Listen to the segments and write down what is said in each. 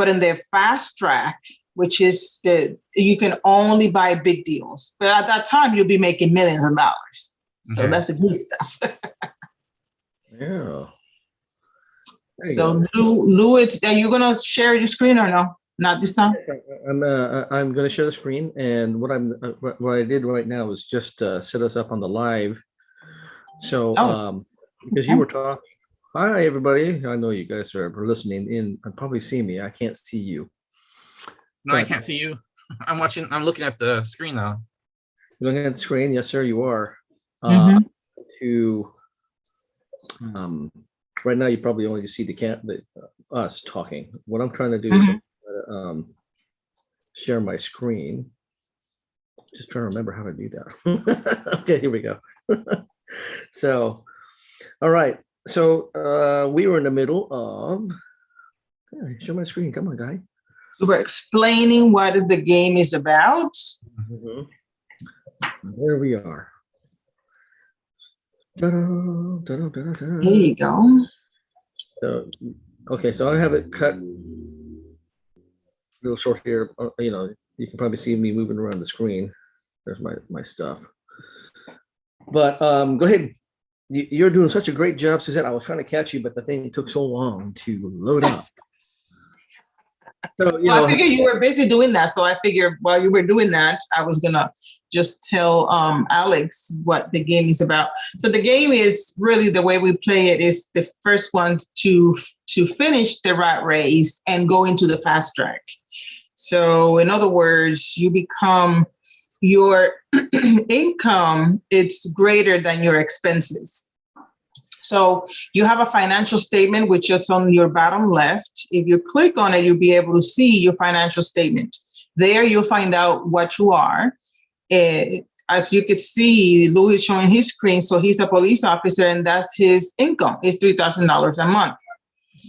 but in the fast track, which is you can only buy big deals. But at that time, you'll be making millions of dollars. So that's the good stuff. Yeah. So Lou, are you gonna share your screen or no? Not this time. I'm going to share the screen, and what I did right now is just set us up on the live. So because you were talking, hi everybody. I know you guys are listening in and probably see me. I can't see you. No, I can't see you. I'm looking at the screen now. You're looking at the screen? Yes, sir, you are. Right now you probably only see us talking. What I'm trying to do is share my screen. Just trying to remember how to do that. Okay, here we go. So, all right. So we were in the middle of, show my screen. Come on, guy. We were explaining what the game is about. There we are. There you go. So, okay, so I have it cut a little short here. You can probably see me moving around the screen. There's my stuff. But go ahead. You're doing such a great job, Suzette. I was trying to catch you, but the thing took so long to load up. So, I figured you were busy doing that. So I figured while you were doing that, I was going to just tell Alex what the game is about. So the game is really, the way we play it is the first one to finish the rat race and go into the fast track. So in other words, you become, your income, it's greater than your expenses. So you have a financial statement, which is on your bottom left. If you click on it, you'll be able to see your financial statement. There you'll find out what you are. As you can see, Lou is showing his screen. So he's a police officer, and that's his income, is $3,000 a month.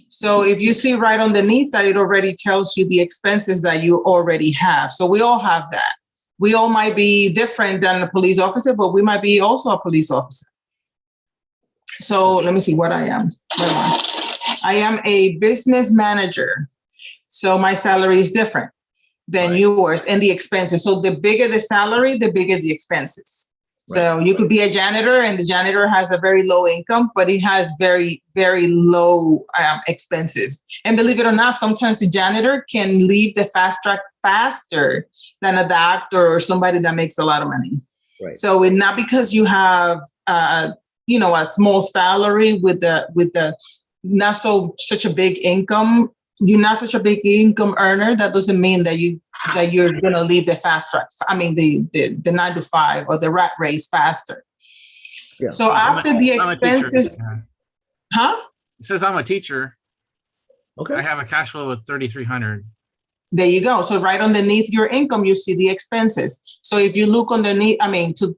So if you see right underneath that, it already tells you the expenses that you already have. So we all have that. We all might be different than a police officer, but we might be also a police officer. So let me see what I am. I am a business manager. So my salary is different than yours, and the expenses. So the bigger the salary, the bigger the expenses. Right. So you could be a janitor, and the janitor has a very low income, but he has very, very low expenses. And believe it or not, sometimes the janitor can leave the fast track faster than a doctor or somebody that makes a lot of money. Right. So it's not because you have a small salary with the not such a big income. You're not such a big income earner. That doesn't mean that you're gonna leave the fast track. I mean the 9 to 5 or the rat race faster. Yeah. So after the expenses, huh? It says I'm a teacher. Okay. I have a cash flow of 3,300. There you go. So right underneath your income, you see the expenses. So if you look underneath,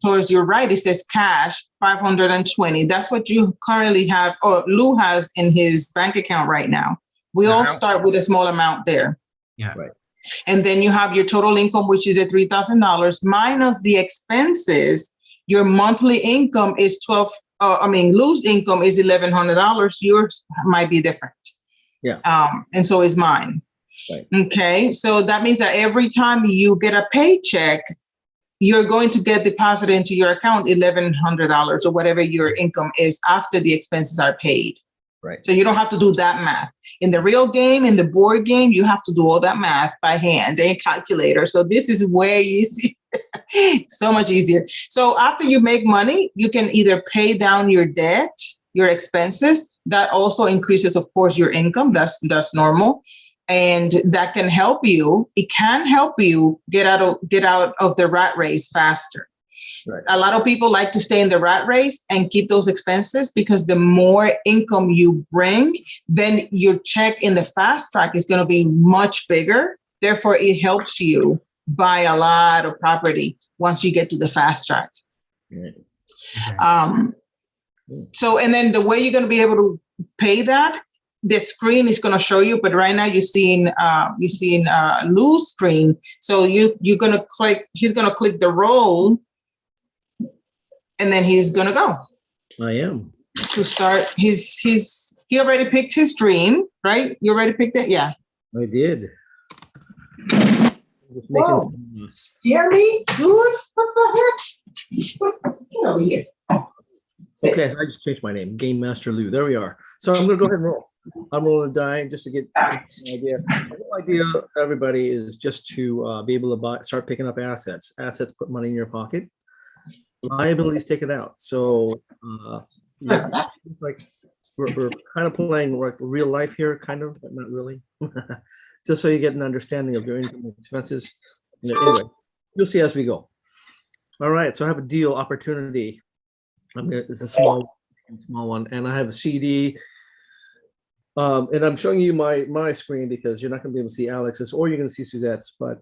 towards your right, it says cash 520. That's what you currently have, or Lou has in his bank account right now. We all start with a small amount there. Yeah. Right. And then you have your total income, which is at $3,000 minus the expenses. Your monthly income is Lou's income is $1,100. Yours might be different. Yeah. And so is mine. Right. Okay, so that means that every time you get a paycheck, you're going to get deposited into your account $1,100 or whatever your income is after the expenses are paid. Right. So you don't have to do that math. In the real game, in the board game, you have to do all that math by hand and calculator. So this is way easy, so much easier. So after you make money, you can either pay down your debt, your expenses. That also increases, of course, your income. That's normal. And that can help you. It can help you get out of the rat race faster. Right. A lot of people like to stay in the rat race and keep those expenses because the more income you bring, then your check in the fast track is going to be much bigger. Therefore, it helps you buy a lot of property once you get to the fast track. Right. Okay. So, and then the way you're going to be able to pay that, the screen is going to show you, but right now you're seeing Lou's screen. So you're going to click, he's going to click the roll, and then he's going to go. I am. To start he already picked his dream, right? You already picked it? Yeah. I did. Just making Whoa. some, Scare me, dude? What the heck? Get over here. okay, I just changed my name, Game Master Lou. There we are. So I'm gonna go ahead and roll. I'm rolling a die just to get an idea. The whole idea, everybody, is just to be able to start picking up assets. Assets put money in your pocket. Liabilities take it out. So yeah, it's like we're kind of playing like real life here, kind of, but not really. Just so you get an understanding of your income and expenses. Anyway, you'll see as we go. All right, so I have a deal opportunity. It's a small one, and I have a CD. And I'm showing you my screen because you're not going to be able to see Alex's, or you're going to see Suzette's. But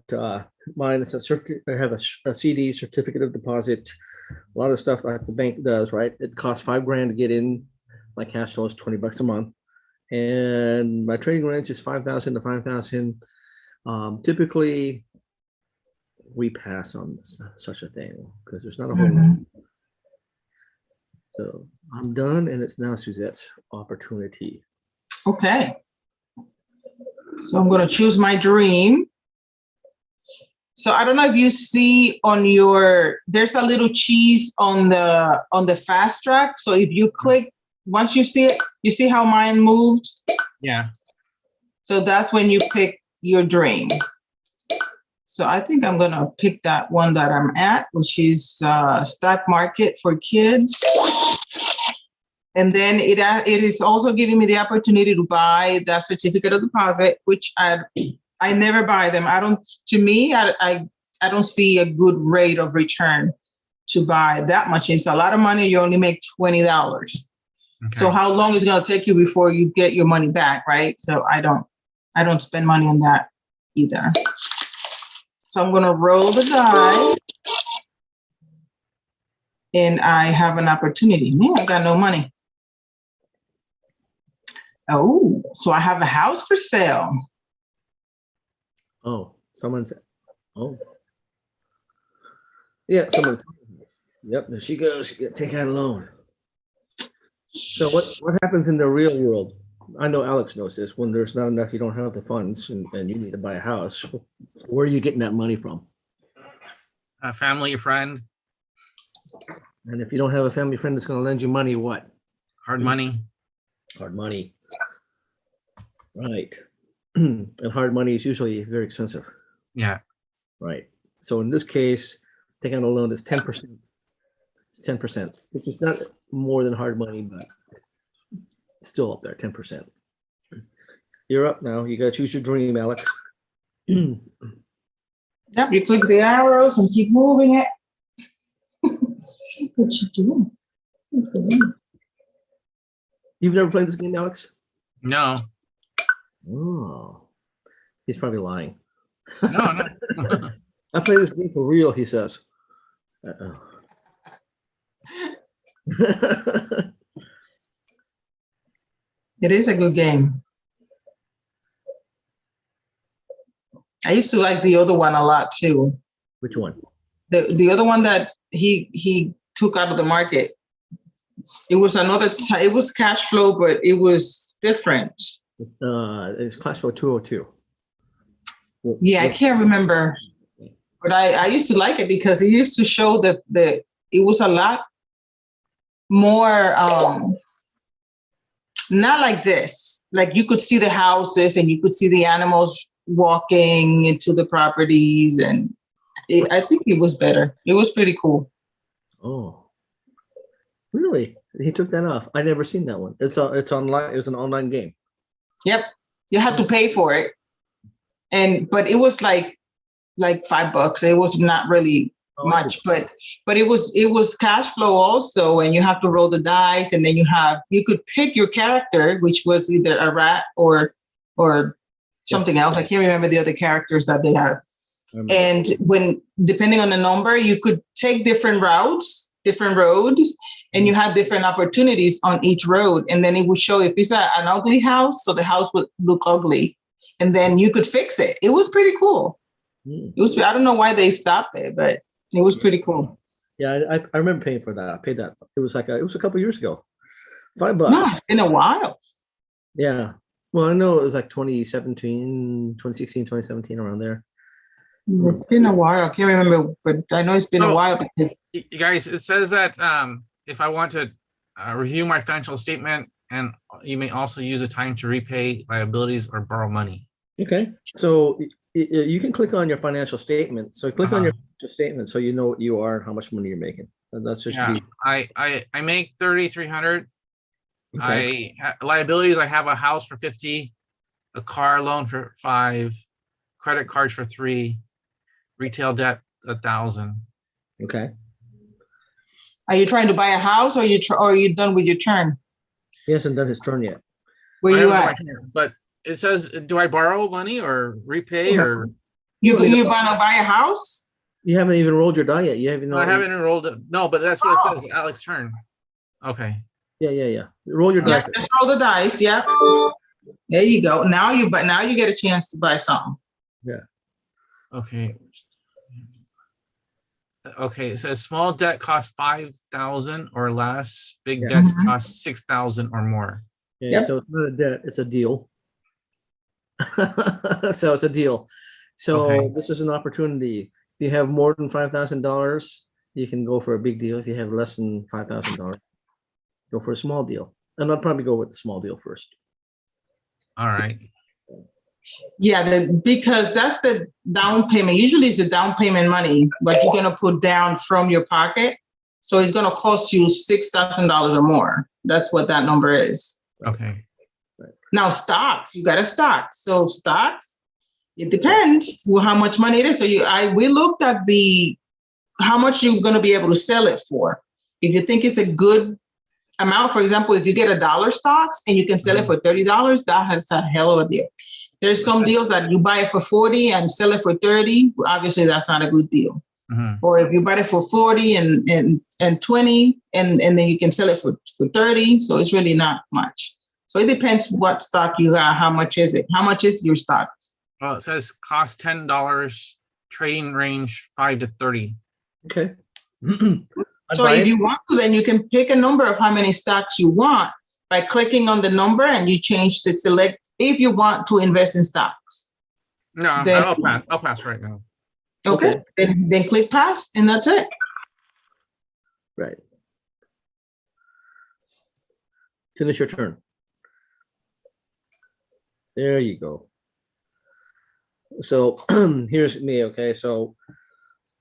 mine is I have a CD, certificate of deposit, a lot of stuff like the bank does. Right, it costs $5,000 to get in. My cash flow is $20 a month, and my trading range is 5,000 to 5,000. Typically, we pass on such a thing because there's not a whole lot. So I'm done, and it's now Suzette's opportunity. Okay. So I'm going to choose my dream. So I don't know if you see on your, there's a little cheese on the fast track. So if you click, once you see it, you see how mine moved? Yeah. So that's when you pick your dream. So I think I'm going to pick that one that I'm at, which is stock market for kids. And then it is also giving me the opportunity to buy that certificate of deposit, which I never buy them. I don't see a good rate of return to buy that much. It's a lot of money. You only make $20. Okay. So how long is it going to take you before you get your money back, right? So I don't spend money on that either. So I'm going to roll the die. And I have an opportunity. Man, I got no money. Oh, so I have a house for sale. Oh, someone's. Oh, yeah, someone's. Yep, there she goes. She can take out a loan. So what happens in the real world? I know Alex knows this. When there's not enough, you don't have the funds, and you need to buy a house. Where are you getting that money from? A family, friend. And if you don't have a family friend that's going to lend you money, what? Hard money. Hard money. Right. And hard money is usually very expensive. Yeah. Right. So in this case, taking out a loan is 10%. It's 10%, which is not more than hard money, but it's still up there, 10%. You're up now. You got to choose your dream, Alex. Yep, you click the arrows and keep moving it. What you doing? You've never played this game, Alex? No. Oh, he's probably lying. No. I play this game for real, he says. Uh-oh. It is a good game. I used to like the other one a lot too. Which one? The other one that he took out of the market. It was it was Cashflow, but it was different. It was Cashflow 202. Yeah, I can't remember, but I used to like it because it used to show that it was a lot more not like this. Like you could see the houses and you could see the animals walking into the properties, and I think it was better. It was pretty cool. Oh, really? He took that off. I never seen that one. It's online. It was an online game. Yep, you had to pay for it, but it was like $5. It was not really much, but it was cash flow also, and you have to roll the dice, and then you could pick your character, which was either a rat or something else. I can't remember the other characters that they had. And depending on the number, you could take different roads, and you had different opportunities on each road. And then it would show if it's an ugly house, so the house would look ugly, and then you could fix it. It was pretty cool. It was. I don't know why they stopped it, but it was pretty cool. Yeah, I remember paying for that. I paid that. It was a couple years ago. $5. No, it's been a while. Yeah. Well, I know it was like 2017, 2016, 2017, around there. It's been a while. I can't remember, but I know it's been a Oh. while because You guys, it says that if I want to review my financial statement, and you may also use the time to repay liabilities or borrow money. Okay, so you can click on your financial statement. So click on your Uh-huh. financial statement so you know what you are and how much money you're making. And that's just Yeah, be I make 3,300. okay. Liabilities, I have a house for 50, a car loan for 5, credit cards for 3, retail debt 1,000. Okay. are you trying to buy a house or or are you done with your turn? He hasn't done his turn yet. Where I you haven't done my at? turn, but it says, do I borrow money or repay or? You I mean, you want to buy a house? You haven't even rolled your die yet. You haven't. I haven't enrolled it. No, but that's what it says. Alex turn. Okay. Yeah. Roll your die. Yeah, first. just roll the dice. Yeah. There you go. Now you get a chance to buy something. Yeah. Okay. Okay. It says small debt costs 5,000 or less. Big Yeah. debts Mhm. cost 6,000 or more. Okay, Yep. so it's not a debt, it's a deal. So it's a deal. So Okay. this is an opportunity. If you have more than $5,000, you can go for a big deal. If you have less than $5,000, go for a small deal. And I'll probably go with the small deal first. All right. Yeah, because that's the down payment. Usually it's the down payment money, but you're gonna put down from your pocket. So it's gonna cost you $6,000 or more. That's what that number is. Okay. Now stocks, you got a stock. So stocks, it depends how much money it is. So we looked at how much you're gonna be able to sell it for. If you think it's a good amount, for example, if you get $1 stocks and you can sell it for $30, that's a hell of a deal. There's some deals that you buy it for 40 and sell it for 30. Obviously, that's not a good deal. Mhm. Or if you buy it for 40 and 20, and then you can sell it for 30. So it's really not much. So it depends what stock you got. How much is it? How much is your stock? Well, it says cost $10, trading range 5 to 30. Okay. So if you want to, then you can pick a number of how many stocks you want by clicking on the number, and you change to select if you want to invest in stocks. No, Then- I'll pass. I'll pass right now. Okay. Then click pass, and that's it. Right. Finish your turn. There you go. So here's me. Okay, so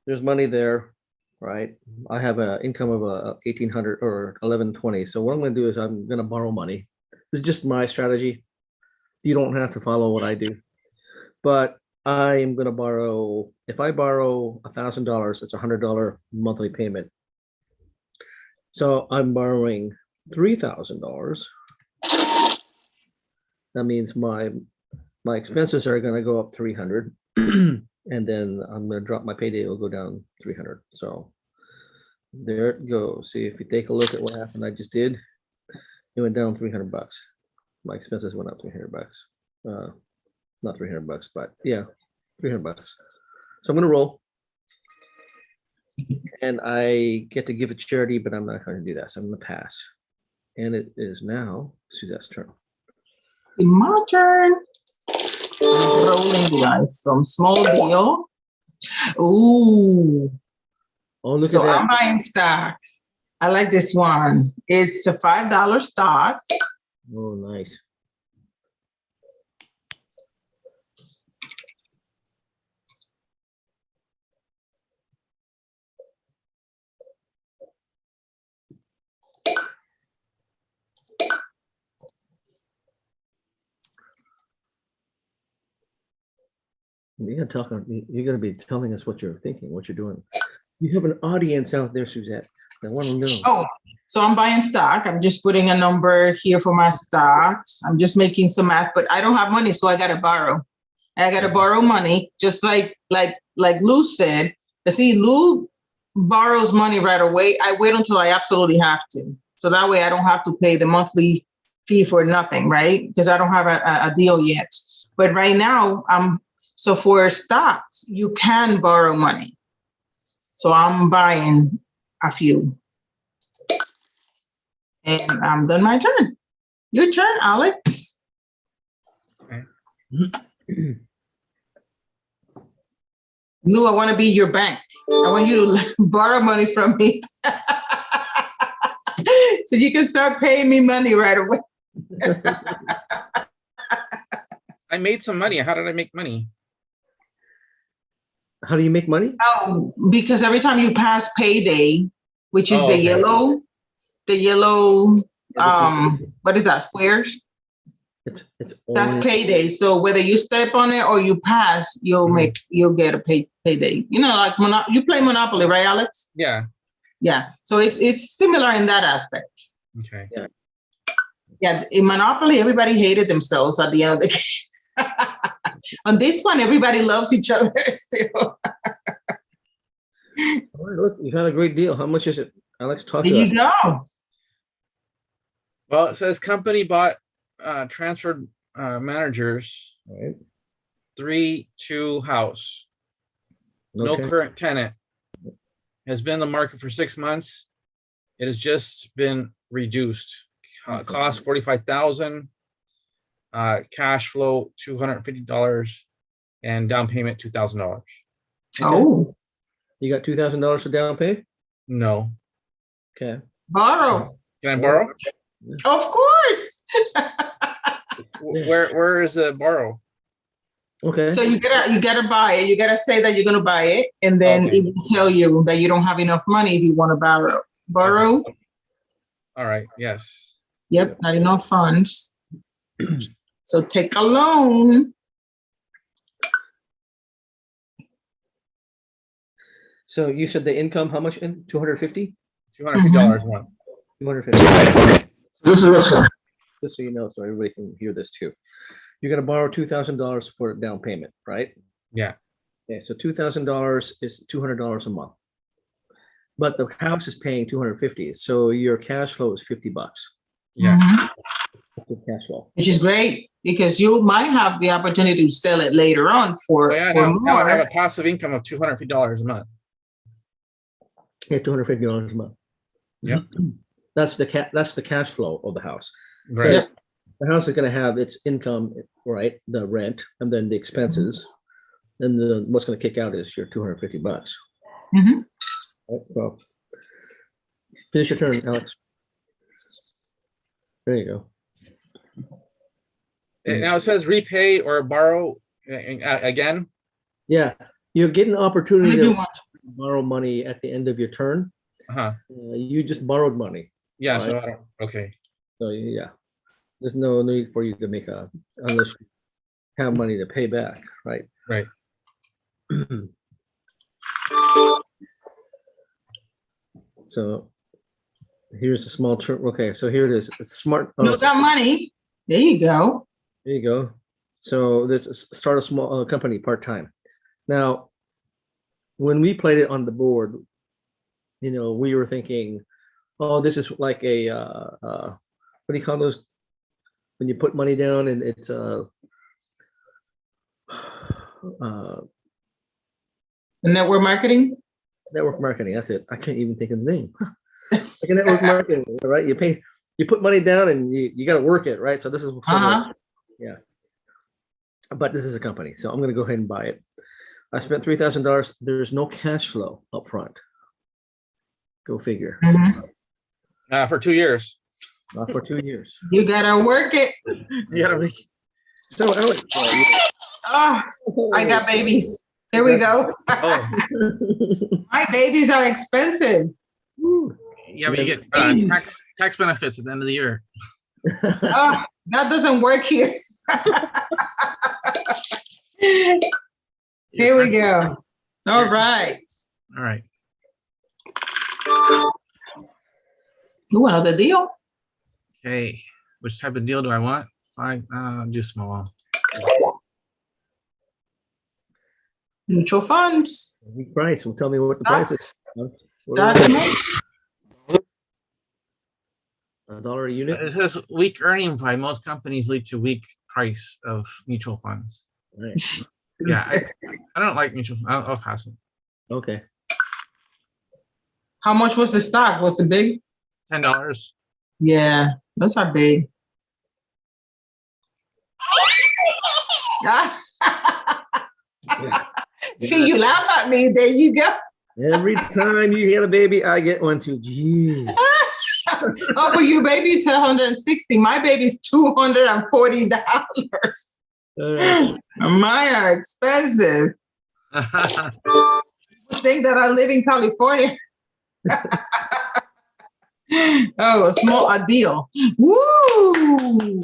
there's money there, right? I have an income of 1,800 or 1,120. So what I'm going to do is I'm going to borrow money. This is just my strategy. You don't have to follow what I do, but I am going to borrow. If I borrow $1,000, it's $100 monthly payment. So I'm borrowing $3,000. That means my expenses are going to go up 300, and then I'm going to drop my payday. It'll go down 300. So there it goes. See, if you take a look at what happened, I just did. It went down 300 bucks. My expenses went up 300 bucks. Not 300 bucks, but yeah, 300 bucks. So I'm going to roll, and I get to give it charity, but I'm not going to do that. So I'm going to pass. And it is now Suzette's turn. My turn. Rolling the dice from small deal. Ooh. Oh, look So at that. I'm buying stock. I like this one. It's a $5 stock. Oh, nice. You're gonna be telling us what you're thinking, what you're doing. You have an audience out there, Suzette. I want to know. Oh, so I'm buying stock. I'm just putting a number here for my stocks. I'm just making some math, but I don't have money, so I gotta borrow. I gotta borrow money, just like Lou said. But see, Lou borrows money right away. I wait until I absolutely have to. So that way I don't have to pay the monthly fee for nothing, right? Because I don't have a deal yet. But right now, so for stocks, you can borrow money. So I'm buying a few. And I'm done my turn. Your turn, Alex. Lou, I want to be your bank. I want you to borrow money from me. So you can start paying me money right away. I made some money. How did I make money? How do you make money? Oh, because every time you pass payday, which is Oh, the okay. yellow, Yeah, what is that, squares? It's That's only payday. So whether you step on it or you pass, you'll get a payday. You know, like you play Monopoly, right, Alex? Yeah. Yeah. So it's similar in that aspect. Okay. Yeah. Yeah. In Monopoly, everybody hated themselves at the end of the game. On this one, everybody loves each other still. All right, look, you got a great deal. How much is it? Alex, talk There to us. you go. Well, it says company bought transferred managers, All right. 3-2 house. No Okay. current tenant. Has been in the market for 6 months. It has just been reduced. Cost $45,000. Cash flow $250, and down payment $2,000. Oh, You got $2,000 to down pay? No. Okay. borrow. Can I borrow? Of course. Where is the borrow? Okay. So you gotta buy it. You gotta say that you're gonna buy it, and then Okay. it will tell you that you don't have enough money if you want to borrow. Borrow. Okay. All right. Yes. Yep, not enough funds. So take a loan. So you said the income, how much in? 250? $250 a month. 250. This is what's just so you know, so everybody can hear this too. You're gonna borrow $2,000 for a down payment, right? Yeah. Okay, so $2,000 is $200 a month. But the house is paying 250, so your cash flow is $50. Yeah. Mhm. Cash flow. Which is great because you might have the opportunity to sell it later on for Now I have more. a passive income of $250 a month. Yeah, $250 a month. Yep. That's the cash flow of the house. Right. Yep. The house is going to have its income, right? The rent, and then the expenses, and what's going to kick out is your $250. Mhm. Right, so finish your turn, Alex. There you go. Now it says repay or borrow again. Yeah, you get an opportunity What do you to want? borrow money at the end of your turn. Uh-huh. You just borrowed money. Yeah. Right. So I don't. Okay. So yeah, there's no need for you to make unless you have money to pay back, right? Right. So here's a small term. Okay, so here it is. It's smart. You got money. There you go. There you go. So let's start a small company part-time. Now, when we played it on the board, we were thinking, oh, this is like a what do you call those when you put money down and it's Network marketing. network marketing. That's it. I can't even think of the name. Like a network marketing, right? You put money down and you got to work it, right? So this is sort of, yeah. But this is a company, so I'm going to go ahead and buy it. I spent $3,000. There's no cash flow up front. Go figure. For 2 years. Not for 2 years. You gotta work it. You gotta make. So Alex, I got babies. Here we go. Oh. My babies are expensive. Yeah, but you get tax benefits at the end of the year. That doesn't work here. Here we go. All right. All right. Ooh, another deal. Okay. Which type of deal do I want? 5. Do small. Mutual funds. Price. Well, tell me what the price is. $1 a unit. It says weak earning by most companies lead to weak price of mutual funds. Right. Yeah, I don't like mutual. I'll pass it. Okay. How much was the stock? Was it big? $10. Yeah, those are big. See, you laugh at me. There you go. Every time you get a baby, I get one too. Gee. Oh, but your baby's 160. My baby's $240. Mine are expensive. Think that I live in California. Oh, a deal. Woo!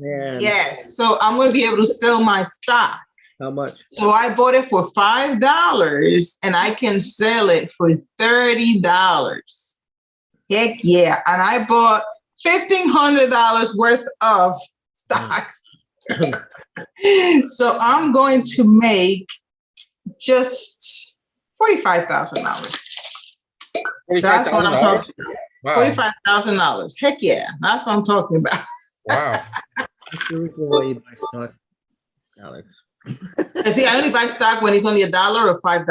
Man. Yes. So I'm going to be able to sell my stock. How much? So I bought it for $5 and I can sell it for $30. Heck yeah. And I bought $1,500 worth of stocks. So I'm going to make just $45,000. That's what I'm talking about. Wow. $45,000. Heck yeah. That's what I'm talking about. Wow. That's the reason why you buy stock, Alex. And see, I only buy stock when it's only $1 or $5.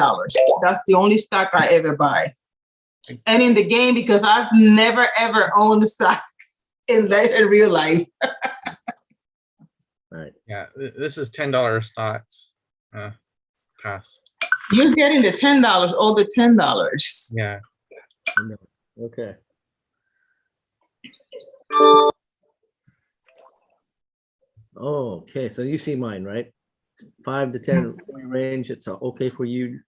That's the only stock I ever buy. And in the game, because I've never ever owned stock in real life. Right. Yeah, this is $10 stocks. Pass. You're getting the $10, all the $10. Yeah. Okay. Oh, okay. So you see mine, right? 5 to 10 range. It's okay for you.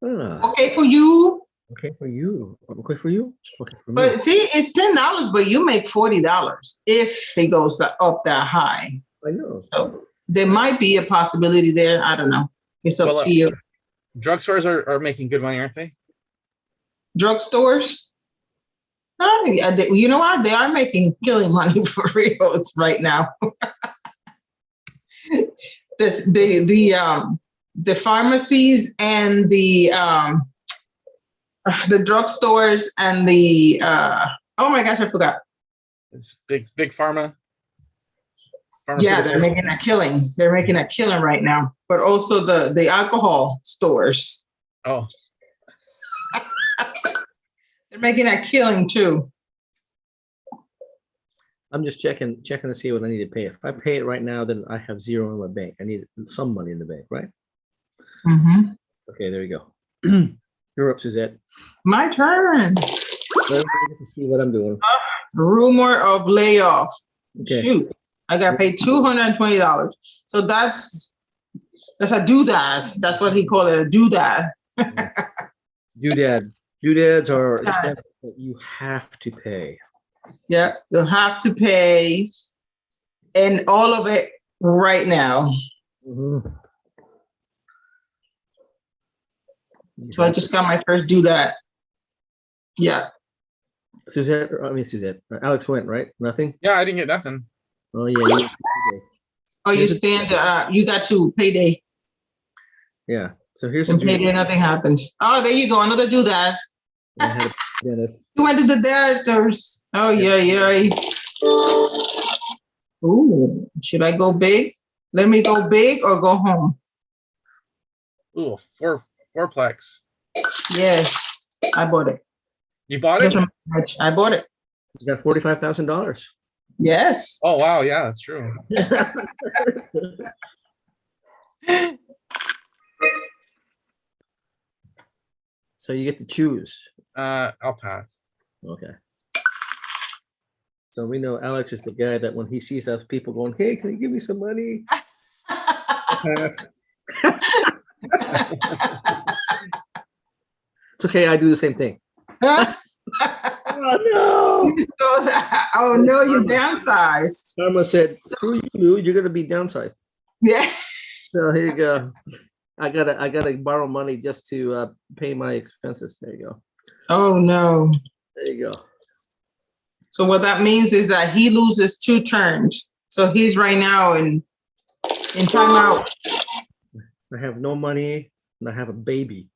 Okay for you. Okay for you. Okay for you. Okay for me. But see, it's $10, but you make $40 if it goes up that high. I know. So there might be a possibility there. I don't know. It's up to you. Drugstores are making good money, aren't they? Drugstores? You know what? They are killing money for real right now. The pharmacies and the drugstores and the oh my gosh, I forgot. It's big pharma. Yeah, they're making a killing. They're making a killing right now. But also the alcohol stores. Oh. They're making a killing too. I'm just checking to see what I need to pay. If I pay it right now, then I have zero in my bank. I need some money in the bank, right? Mm-hmm. Okay, there you go. You're up, Suzette. My turn. Let's see what I'm doing. Rumor of layoff. Okay. Shoot, I got paid $220. So that's a doodad. That's what he called it, a doodad. Doodad. Doodads are expenses that you have to pay. Yeah, you'll have to pay, and all of it right now. Mm-hmm. So I just got my first doodad. Yeah. Suzette. Alex went, right? Nothing? Yeah, I didn't get nothing. Oh, yeah. Oh, you you got to payday. Yeah. So here's and payday, nothing happens. Oh, there you go. Another doodad. You went to the doctors. Oh, yeah. Ooh, should I go big? Let me go big or go home? Ooh, fourplex. Yes, I bought it. You bought it? I bought it. You got $45,000. Yes. Oh, wow. Yeah, that's true. So you get to choose. I'll pass. Okay. So we know Alex is the guy that when he sees those people going, hey, can you give me some money? It's okay. I do the same thing. Oh, no. Oh, no, you downsized. Karma said, screw you, Lou. You're going to be downsized. Yeah. So here you go. I gotta borrow money just to pay my expenses. There you go. Oh, no. There you go. So what that means is that he loses 2 turns. So he's right now in timeout. I have no money and I have a baby.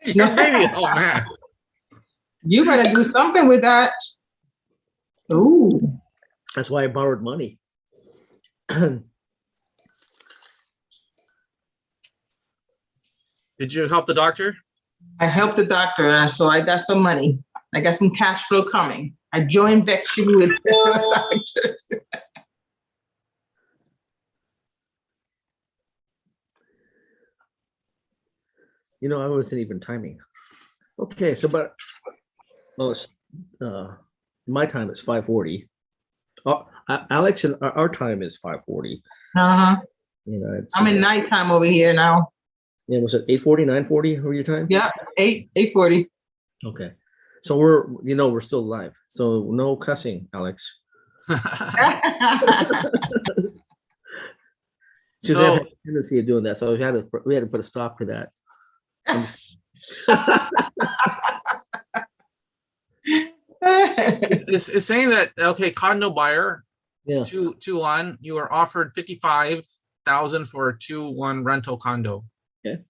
Your baby. Oh, man. You better do something with that. Ooh. That's why I borrowed money. Did you help the doctor? I helped the doctor, so I got some money. I got some cash flow coming. I joined venture with the doctors. You know, I wasn't even timing. Okay, so but well, my time is 5:40. Oh, Alex and our time is 5:40. Uh-huh. You know, it's I'm in nighttime over here now. yeah, was it 8:40, 9:40 or your time? Yeah, 8:40. Okay. So we're still live. So no cussing, Alex. Suzanne had a tendency of doing that, so we had to put a stop to that. It's saying that, okay, condo buyer, Yeah. 2-1, you are offered 55,000 for a 2-1 rental condo. Okay.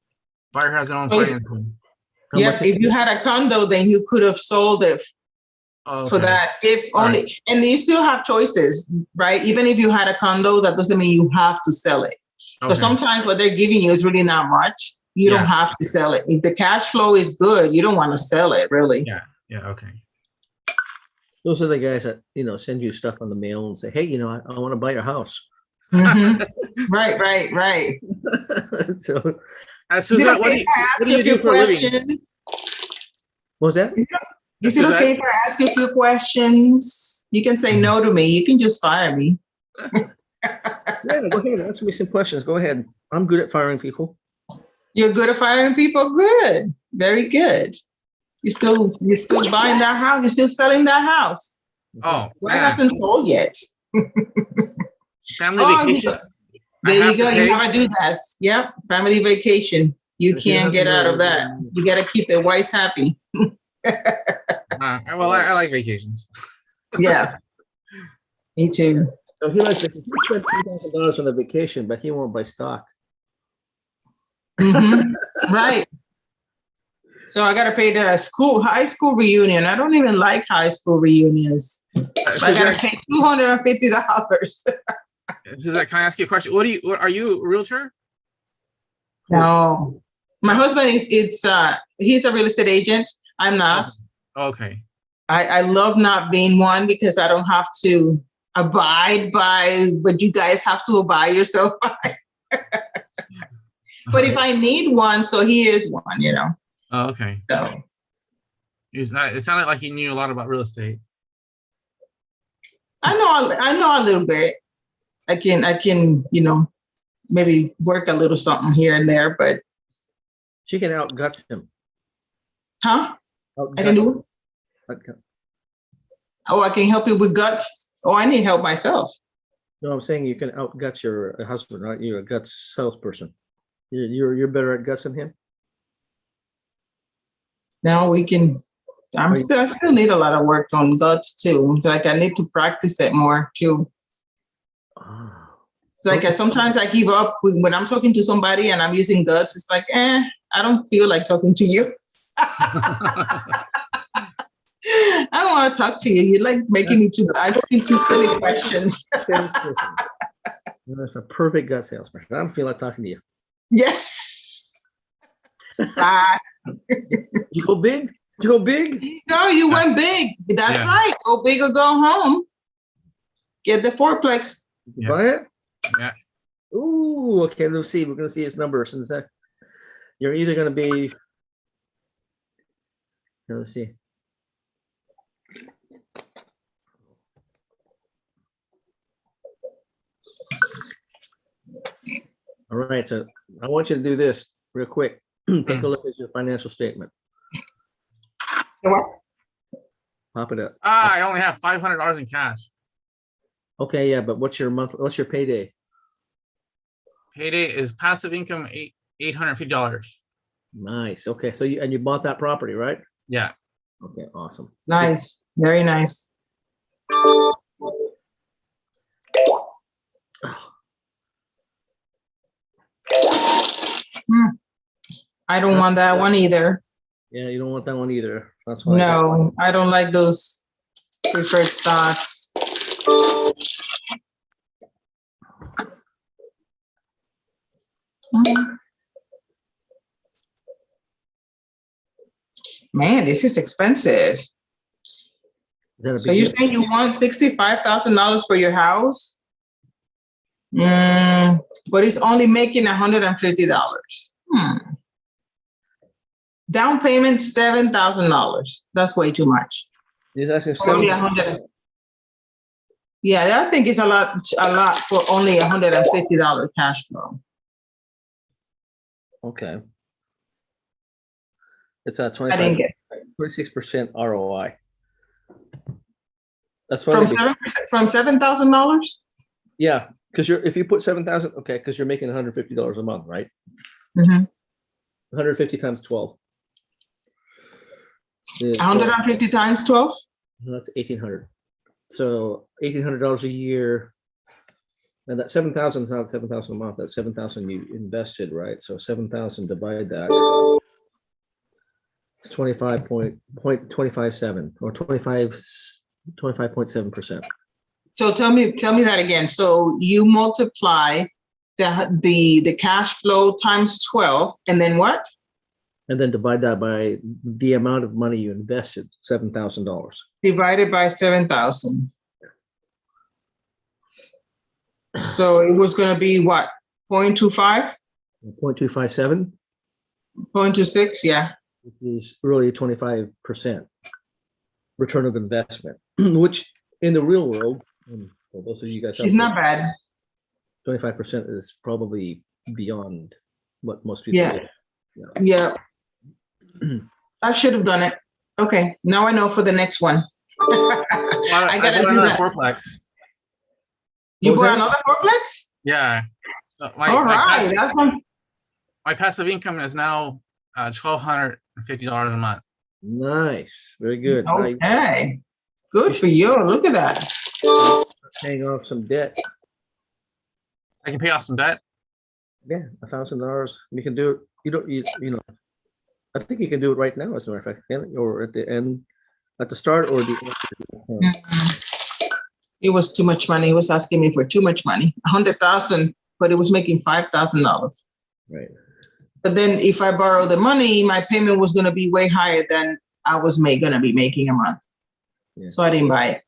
Buyer has their own Oh, financing. How Yeah, much if you had a condo, then you could have sold it for Okay. that. If All only, right. and you still have choices, right? Even if you had a condo, that doesn't mean you have to sell it. Because Okay. sometimes what they're giving you is really not much. You don't Yeah. have to sell it. If the cash flow is good, you don't want to sell it, really. Yeah. Yeah. Okay. Those are the guys that, send you stuff on the mail and say, hey, I want to buy your house. Mhm. Right. So As Is it Suzette, okay what if I ask do you a you few do for a living? questions? what was that? Is it okay if I ask you a few questions? You can say no to me. You can just fire me. Yeah, go ahead. Ask me some questions. Go ahead. I'm good at firing people. You're good at firing people? Good. Very good. You're still buying that house. You're still selling that house. Oh, Why man. hasn't sold yet? Family Oh, vacation. there I you have go. to You pay. have to do that. Yep. Family vacation. You If you don't can't have get to out know, of that. You got to keep the wife happy. Well, I like vacations. Yeah. Me too. So he likes he spent $2,000 on a vacation, but he won't buy stock. Mhm. Right. So I got to pay the high school reunion. I don't even like high school reunions. I got to Suzette, pay $250. Suzette, can I ask you a question? What are you a realtor? No, my No? husband he's a real estate agent. I'm not. Okay. I love not being one because I don't have to abide by what you guys have to abide yourself by. But if I need one, so he is one. Oh, okay. So He's not. It sounded like he knew a lot about real estate. I know a little bit. I can maybe work a little something here and there, but She can outgut him. huh? Outgut I can do. Outgut. Oh, I can help you with guts. Oh, I need help myself. No, I'm saying you can outgut your husband, right? You're a guts salesperson. You're better at guts than him. Now we can. I still need a lot of work on guts too. It's like I need to practice it more too. It's like sometimes I give up when I'm talking to somebody and I'm using guts. It's like, I don't feel like talking to you. I don't want to talk to you. You're like making me asking too silly questions. That's a perfect gut salesperson. I don't feel like talking to you. Yeah. You go big? Did you go big? No, you went big. That's right. Go big or go home. Get the fourplex. You buy it? Yeah. Ooh, okay. Let's see. We're gonna see his numbers in a sec. You're either gonna be. Let's see. All right, so I want you to do this real quick. Take a look at your financial statement. What? Pop it up. I only have $500 in cash. Okay, yeah, but what's your payday? Payday is passive income, $850. Nice. Okay, so you bought that property, right? Yeah. Okay, awesome. Nice. Very nice. I don't want that one either. Yeah, you don't want that one either. That's why. No, I don't like those preferred stocks. Man, this is expensive. Is that a So big you're deal? saying you want $65,000 for your house? But it's only making $150. Down payment $7,000. That's way too much. He's asking For only 7. Yeah, I think it's a lot for only $150 cash flow. Okay. It's a I didn't get 26% ROI. That's from funny. $7,000. Yeah, because if you put 7,000, okay, because you're making $150 a month, right? Mm-hmm. 150 times 12. 150 times 12. That's 1,800. So $1,800 a year, and that 7,000 is not 7,000 a month. That's 7,000 you invested, right? So 7,000 divide that. It's 25.257 or 25.7%. So tell me that again. So you multiply the cash flow times 12, and then what? And then divide that by the amount of money you invested, $7,000. Divided by 7,000. So it was going to be what? 0.25? 0.257, 0.26, yeah. which is really 25% return of investment, which in the real world, for those of you guys, It's not bad. 25% is probably beyond what most people do. Yeah. I should have done it. Okay, now I know for the next one. I gotta do that. Fourplex. You What was bought that? another fourplex? Yeah. So All right, that's one. my passive income is now $1,250 a month. Nice, very good. Now you're Okay, good for you. Look at that. paying off some debt. I can pay off some debt. Yeah, $1,000. You can do it. You don't. You know. I think you can do it right now, as a matter of fact, or at the end, at the start, or the end. It was too much money. He was asking me for too much money, 100,000, but it was making $5,000. Right. But then if I borrow the money, my payment was going to be way higher than I was going to be making a month. Yeah. So I didn't buy it.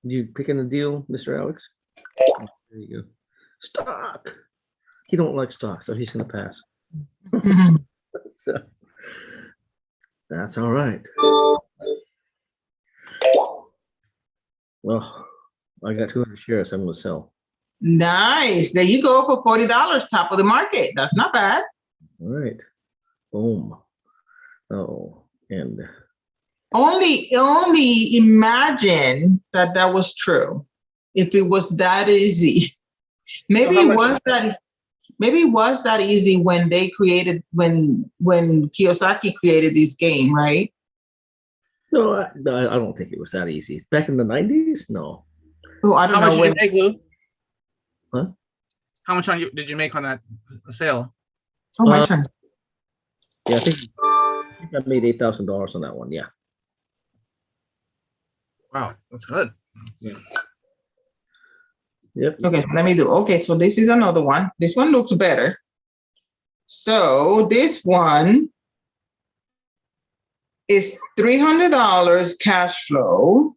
Do you pick in a deal, Mr. Alex? There you go. Stock. He don't like stock, so he's gonna pass. So that's all right. Well, I got 200 shares. I'm gonna sell. Nice. There you go for $40, top of the market. That's not bad. All right. Boom. Oh, and Only imagine that was true. If it was that easy. Maybe So it was that easy when they created when Kiyosaki created this game, right? no, I don't think it was that easy. Back in the 90s? No. Oh, I don't How much know did you when. make, Lou? Huh? How much did you make on that sale? Oh, my turn. Yeah, I think I made $8,000 on that one. Yeah. Wow, that's good. Yeah. Yep. Okay, let me do. Okay, so this is another one. This one looks better. So this one is $300 cash flow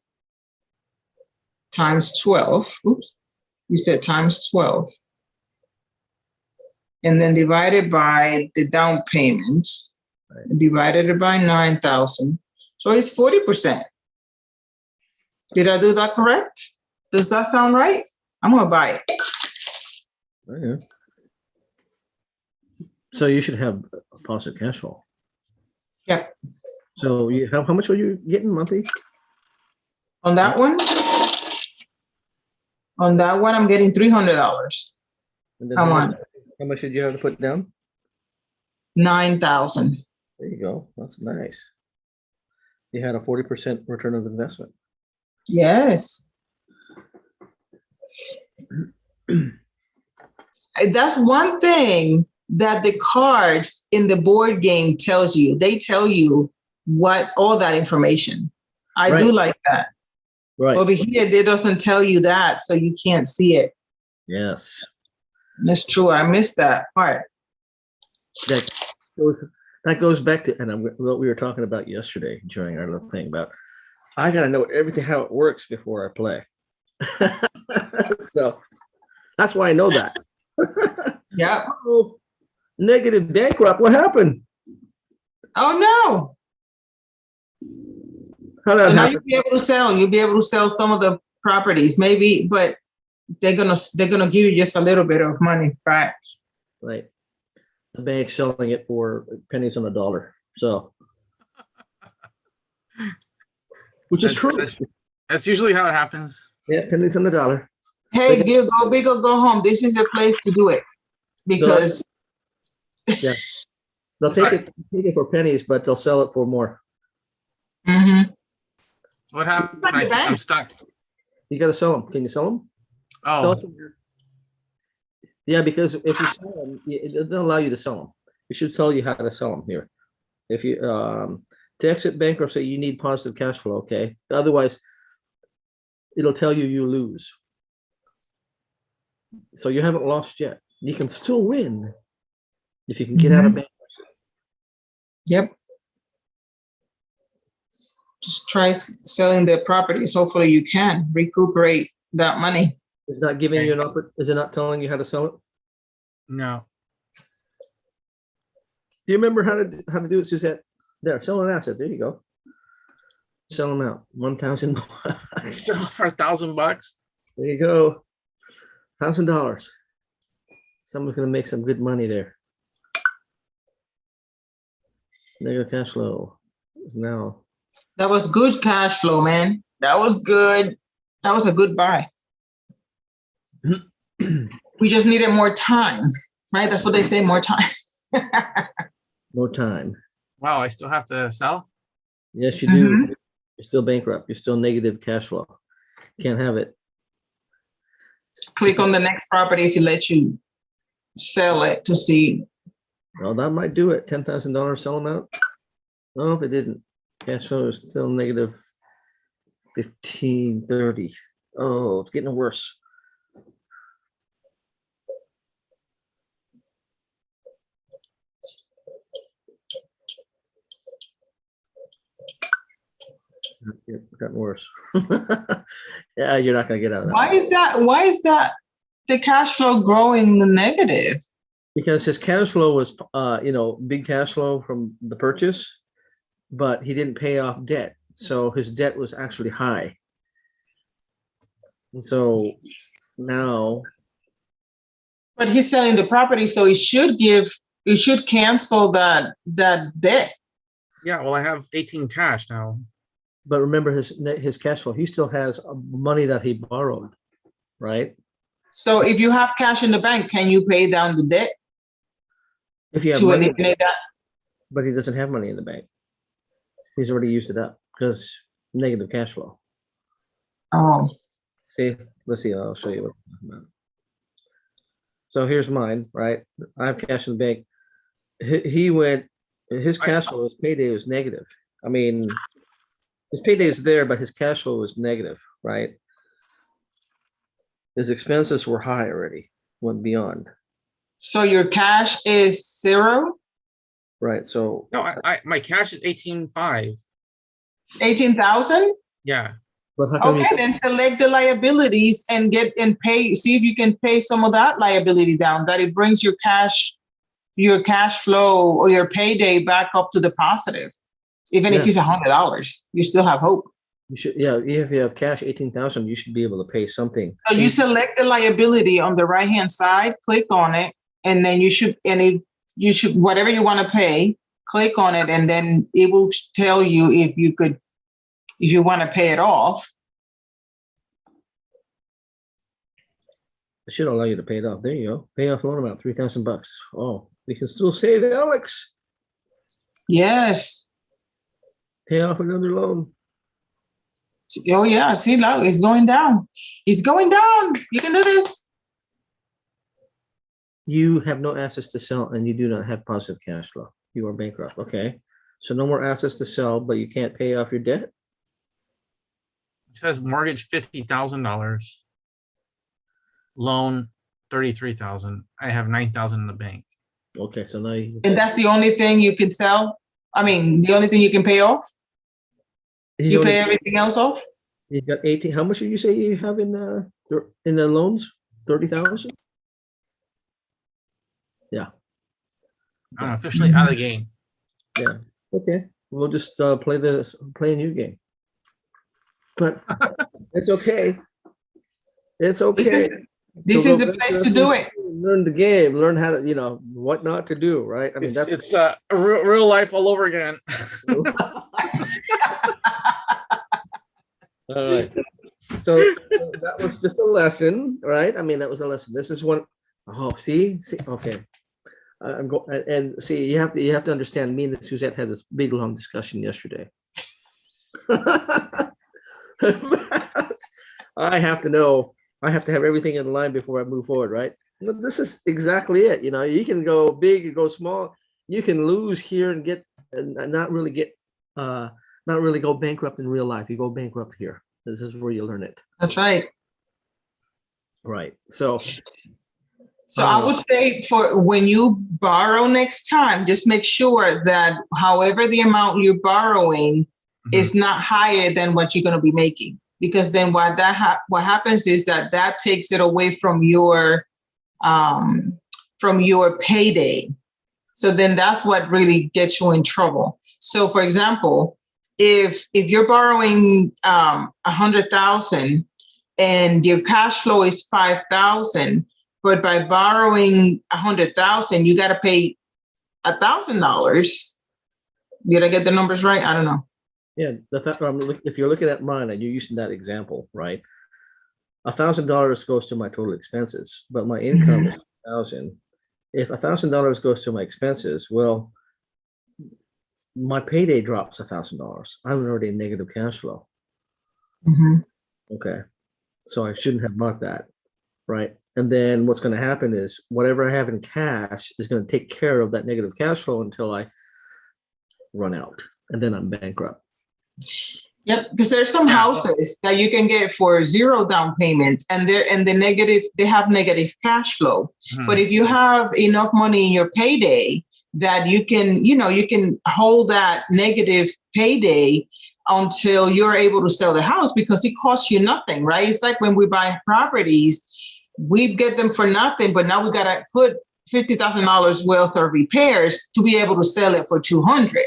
times 12. Oops, you said times 12. And then divided by the down payment, divided it by 9,000. So it's 40%. Did I do that correct? Does that sound right? I'm gonna buy it. Okay. So you should have a positive cash flow. Yep. So you how much are you getting monthly? On that one? On that one, I'm getting $300. And then Come on. how much did you have to put down? 9,000. There you go. That's nice. You had a 40% return of investment. Yes. That's one thing that the cards in the board game tells you. They tell you what all that information. I do Right. like that. Right. Over here, it doesn't tell you that, so you can't see it. Yes. That's true. I missed that part. That goes that goes back to, and what we were talking about yesterday during our little thing about, I got to know everything, how it works before I play. So that's why I know that. Yeah. Oh, negative bankrupt. What happened? Oh no. How did So that now happen? you'll be able to sell. You'll be able to sell some of the properties, maybe, but they're gonna give you just a little bit of money back. Right. The bank's selling it for pennies on a dollar. So, which is true. That's usually how it happens. Yeah, pennies on the dollar. Hey, Gil, go big or go home. This is a place to do it because Yeah, they'll take it for pennies, but they'll sell it for more. Mhm. What happened? Like the I'm banks. stuck. You got to sell them. Can you sell them? Oh, Yeah, because if you sell them, they'll allow you to sell them. It should tell you how to sell them here. If you to exit bankruptcy, you need positive cash flow. Okay, otherwise, it'll tell you lose. So you haven't lost yet. You can still win if you can get out of bankruptcy. Yep. Just try selling the properties. Hopefully you can recuperate that money. It's not giving you an offer. Is it not telling you how to sell it? no. Do you remember how to do it, Suzette? There, sell an asset. There you go. Sell them out. 1,000 bucks. Still for $1,000. There you go. $1,000. Someone's gonna make some good money there. Negative cash flow is now. That was good cash flow, man. That was good. That was a good buy. We just needed more time, right? That's what they say, more time. More time. Wow, I still have to sell? Yes, you do. You're still bankrupt. You're still negative cash flow. Can't have it. Click on the next property if it lets you sell it to see. Well, that might do it. $10,000 sell them out. No, if it didn't. Cash flow is still negative 1530. Oh, it's getting worse. It's gotten worse. Yeah, you're not gonna get out of that. Why is that the cash flow growing the negative? Because his cash flow was, big cash flow from the purchase, but he didn't pay off debt. So his debt was actually high. And so now, But he's selling the property, so he should cancel that debt. Yeah, well, I have 18 cash now. but remember his cash flow, he still has money that he borrowed, right? So if you have cash in the bank, can you pay down the debt If you have to money, eliminate that? but he doesn't have money in the bank. He's already used it up because negative cash flow. Oh, See, let's see, I'll show you what I'm talking about. So here's mine, right? I have cash in the bank. His cash flow, his payday was negative. I mean, his payday is there, but his cash flow was negative, right? His expenses were high already, went beyond, so your cash is zero? right? So No, my cash is 18.5. 18,000? Yeah. but how come Okay, then select the liabilities and pay, see if you can pay some of that liability down, that it brings your cash flow or your payday back up to the positive. Even if Yeah. it's $100, you still have hope. you should, yeah, if you have cash 18,000, you should be able to pay something. So you select the liability on the right-hand side, click on it, and then you should, whatever you want to pay, click on it, and then it will tell you if you want to pay it off. It should allow you to pay it off. There you go. Pay off loan amount, $3,000. Oh, we can still save Alex. Yes. Pay off another loan. Oh yeah, see, look, it's going down. It's going down. You can do this. You have no assets to sell and you do not have positive cash flow. You are bankrupt. Okay. So no more assets to sell, but you can't pay off your debt. It says mortgage $50,000. Loan 33,000. I have 9,000 in the bank. Okay, so now And that's the only thing you can sell? I mean, the only thing you can pay off? he's You only pay everything else off? he's got 18. How much did you say you have in the loans? 30,000? Yeah. I'm officially out of the game. Yeah. Okay. We'll just play a new game. But it's okay. It's okay. This So is the go place to do it. learn the game, learn how to, what not to do, right? I mean, It's real life all over again. all right. So that was just a lesson, right? I mean, that was a lesson. This is one. Oh, see, okay. I'm going and see. You have to understand. Me and Suzette had this big long discussion yesterday. I have to know. I have to have everything in line before I move forward, right? But this is exactly it. You can go big, you go small. You can lose here and get and not really go bankrupt in real life. You go bankrupt here. This is where you learn it. That's right. Right. So I would say for when you borrow next time, just make sure that however the amount you're borrowing is not higher than what you're going to be making, because then what happens is that takes it away from your payday. So then that's what really gets you in trouble. So for example, if you're borrowing 100,000 and your cash flow is 5,000, but by borrowing 100,000, you got to pay $1,000. Did I get the numbers right? I don't know. Yeah, if you're looking at mine and you're using that example, right? $1,000 goes to my total expenses, but my income is 2,000. If $1,000 goes to my expenses, well, my payday drops $1,000. I'm already in negative cash flow. Okay, so I shouldn't have bought that, right? And then what's going to happen is whatever I have in cash is going to take care of that negative cash flow until I run out, and then I'm bankrupt. Yep, because there's some houses that you can get for 0 down payment, and they have negative cash flow. But if you have enough money in your payday that you can hold that negative payday until you're able to sell the house, because it costs you nothing, right? It's like when we buy properties, we get them for nothing, but now we got to put $50,000 worth of repairs to be able to sell it for 200.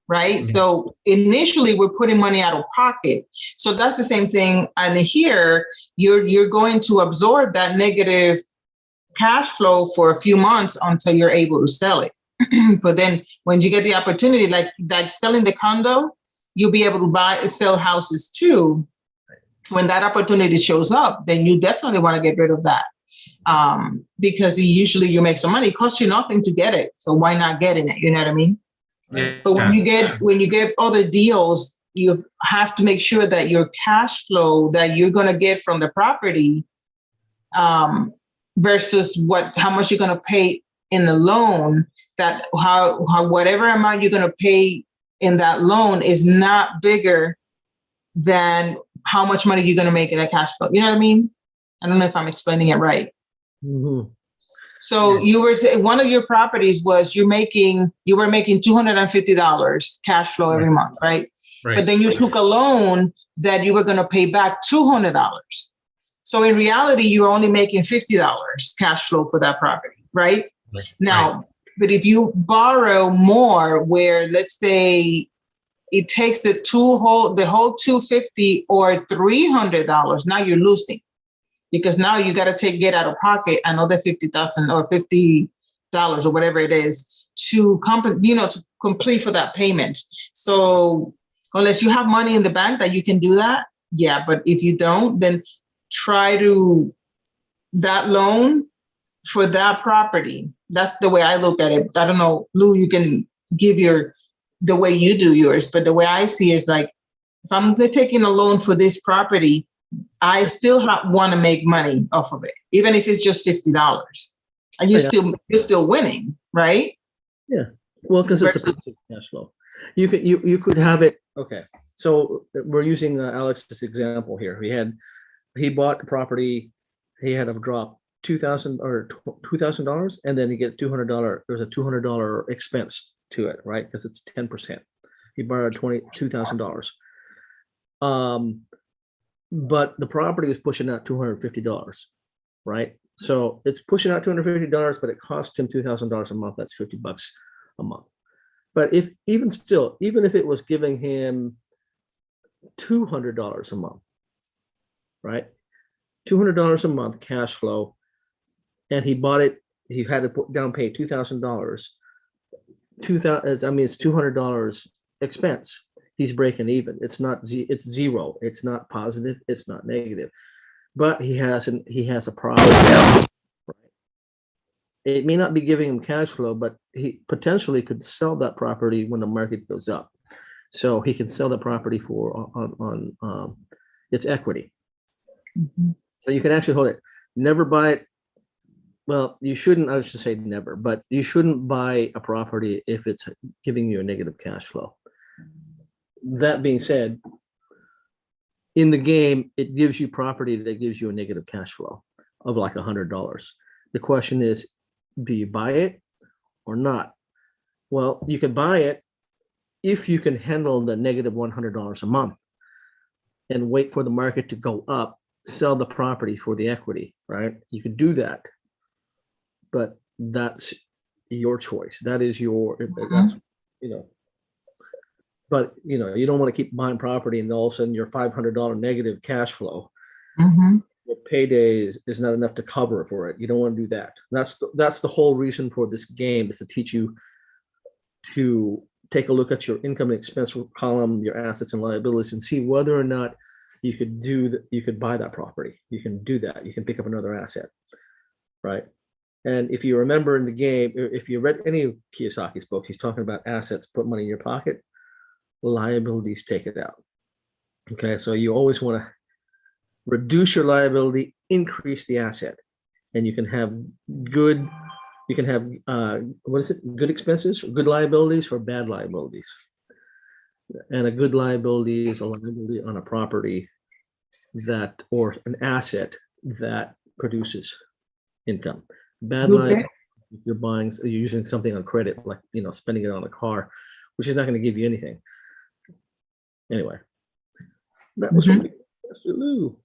Right. So initially we're putting money out of pocket. So that's the same thing. And here you're going to absorb that negative cash flow for a few months until you're able to sell it. But then when you get the opportunity, like selling the condo, you'll be able to buy and sell houses too. When that opportunity shows up, then you definitely want to get rid of that. Because usually you make some money. It costs you nothing to get it. So why not get in it? You know what I mean? Yeah. But when you get other deals, you have to make sure that your cash flow that you're going to get from the property versus how much you're going to pay in the loan, that how whatever amount you're going to pay in that loan is not bigger than how much money you're going to make in a cash flow. You know what I mean? I don't know if I'm explaining it right. So you were saying one of your properties was you were making $250 cash flow every month, right? But then you took a loan that you were going to pay back $200. So in reality, you're only making $50 cash flow for that property, right? Now, but if you borrow more, where let's say it takes the whole $250 or $300, now you're losing. Because now you got to get out of pocket another $50,000 or $50 or whatever it is to complete for that payment. So unless you have money in the bank that you can do that, yeah. But if you don't, then try to that loan for that property. That's the way I look at it. I don't know, Lou, you can give the way you do yours, but the way I see it is like, if I'm taking a loan for this property, I still want to make money off of it, even if it's just $50, and you're still winning, right? Yeah. Well, because it's a passive cash flow. You could have it. Okay. So we're using Alex's example here. He bought the property. He had to drop $2,000 or $2,000, and then you get $200. There's a $200 expense to it, right? Because it's 10%. He borrowed $2,000. But the property is pushing out $250, right? So it's pushing out $250, but it cost him $2,000 a month. That's $50 a month. But if even if it was giving him $200 a month, right? $200 a month cash flow, and he bought it. He had to put down pay $2,000. I mean, it's $200 expense. He's breaking even. It's it's zero. It's not positive. It's not negative. But he has a problem. Right? It may not be giving him cash flow, but he potentially could sell that property when the market goes up. So he can sell the property for on its equity. Mhm. So you can actually hold it. Never buy it. Well, you shouldn't. I should say never, but you shouldn't buy a property if it's giving you a negative cash flow. That being said, in the game, it gives you property that gives you a negative cash flow of like $100. The question is, do you buy it or not? Well, you can buy it if you can handle the negative $100 a month and wait for the market to go up, sell the property for the equity, right? You could do that, but that's your choice. That is that's, but you don't want to keep buying property and all of a sudden your $500 negative cash flow, your payday is not enough to cover for it. You don't want to do that. That's the whole reason for this game, is to teach you to take a look at your income and expense column, your assets and liabilities, and see whether or not you could buy that property. You can do that. You can pick up another asset, right? And if you remember in the game, if you read any of Kiyosaki's books, he's talking about assets, put money in your pocket, liabilities, take it out. Okay, so you always want to reduce your liability, increase the asset, and you can have good expenses, good liabilities, or bad liabilities. And a good liability is a liability on a property or an asset that produces income. Bad liability, if you're using something on credit, like spending it on a car, which is not going to give you anything. Anyway, that was from Mr. Lou.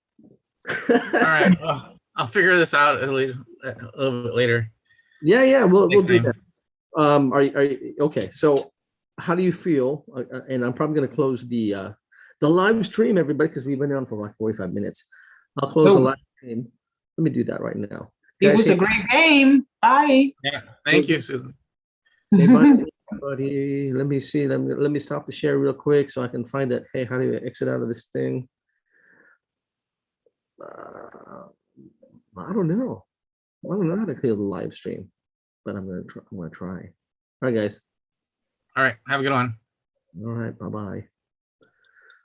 All right. Well, I'll figure this out a little bit later. Yeah, we'll do that. Are you okay? So, how do you feel? And I'm probably going to close the live stream, everybody, because we've been on for like 45 minutes. I'll close the live stream. Let me do that right now. It was a great game. Bye. Yeah. Thank you, Susan. Say bye, everybody. Let me see. Let me stop the share real quick so I can find that. Hey, how do you exit out of this thing? I don't know. I don't know how to clear the live stream, but I'm gonna try. All right, guys. All right. Have a good one. All right. Bye-bye.